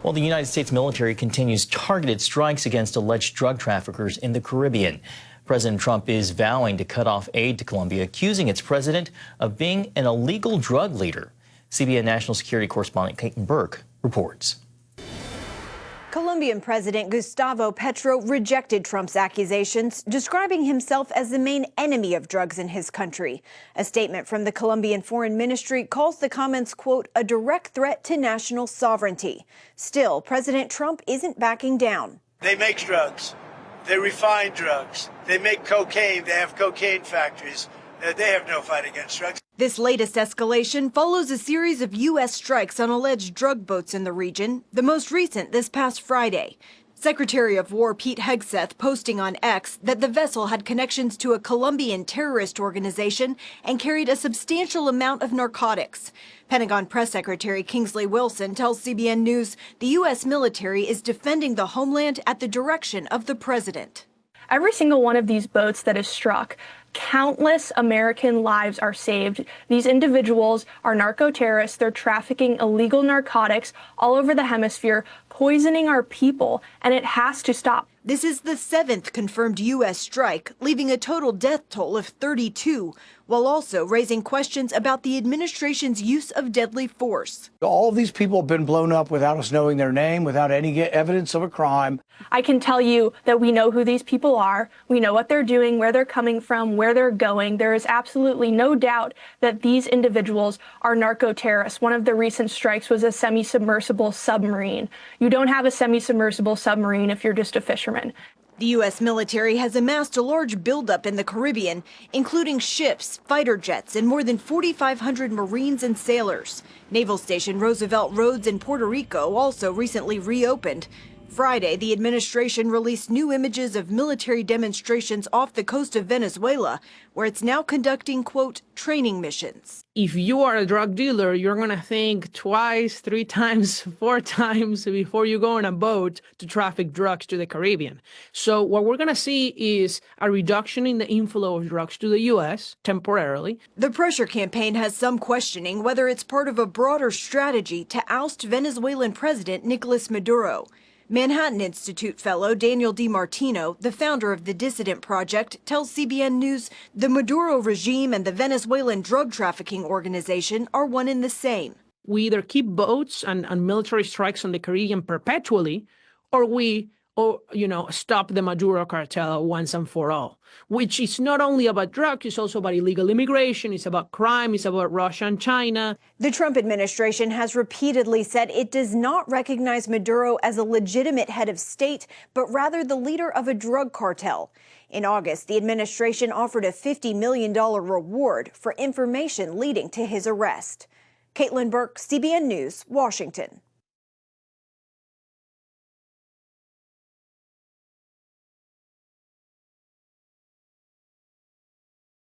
Well, the United States military continues targeted strikes against alleged drug traffickers in the Caribbean. President Trump is vowing to cut off aid to Colombia, accusing its president of being an illegal drug leader. CBN National Security Correspondent Caitlin Burke reports. Colombian President Gustavo Petro rejected Trump's accusations, describing himself as the main enemy of drugs in his country. A statement from the Colombian Foreign Ministry calls the comments, quote, a direct threat to national sovereignty. Still, President Trump isn't backing down. They make drugs. They refine drugs. They make cocaine. They have cocaine factories. They have no fight against drugs. This latest escalation follows a series of U.S. strikes on alleged drug boats in the region, the most recent this past Friday. Secretary of War Pete Hegseth posting on X that the vessel had connections to a Colombian terrorist organization and carried a substantial amount of narcotics. Pentagon Press Secretary Kingsley Wilson tells CBN News the U.S. military is defending the homeland at the direction of the president. Every single one of these boats that is struck, countless American lives are saved. These individuals are narco-terrorists. They're trafficking illegal narcotics all over the hemisphere, poisoning our people, and it has to stop. This is the 7th confirmed U.S. strike, leaving a total death toll of 32, while also raising questions about the administration's use of deadly force. All of these people have been blown up without us knowing their name, without any evidence of a crime. I can tell you that we know who these people are. We know what they're doing, where they're coming from, where they're going. There is absolutely no doubt that these individuals are narco-terrorists. One of the recent strikes was a semi-submersible submarine. You don't have a semi-submersible submarine if you're just a fisherman. The U.S. military has amassed a large buildup in the Caribbean, including ships, fighter jets, and more than 4,500 Marines and sailors. Naval Station Roosevelt Roads in Puerto Rico also recently reopened. Friday, the administration released new images of military demonstrations off the coast of Venezuela, where it's now conducting, quote, training missions. If you are a drug dealer, you're going to think twice, 3 times, 4 times before you go on a boat to traffic drugs to the Caribbean. So what we're going to see is a reduction in the inflow of drugs to the U.S. temporarily. The pressure campaign has some questioning whether it's part of a broader strategy to oust Venezuelan President Nicolas Maduro. Manhattan Institute fellow Daniel DiMartino, the founder of the Dissident Project, tells CBN News the Maduro regime and the Venezuelan drug trafficking organization are one and the same. We either keep boats and military strikes on the Caribbean perpetually, or we stop the Maduro cartel once and for all, which is not only about drugs, it's also about illegal immigration, it's about crime, it's about Russia and China. The Trump administration has repeatedly said it does not recognize Maduro as a legitimate head of state, but rather the leader of a drug cartel. In August, the administration offered a $50 million reward for information leading to his arrest. Caitlin Burke, CBN News, Washington.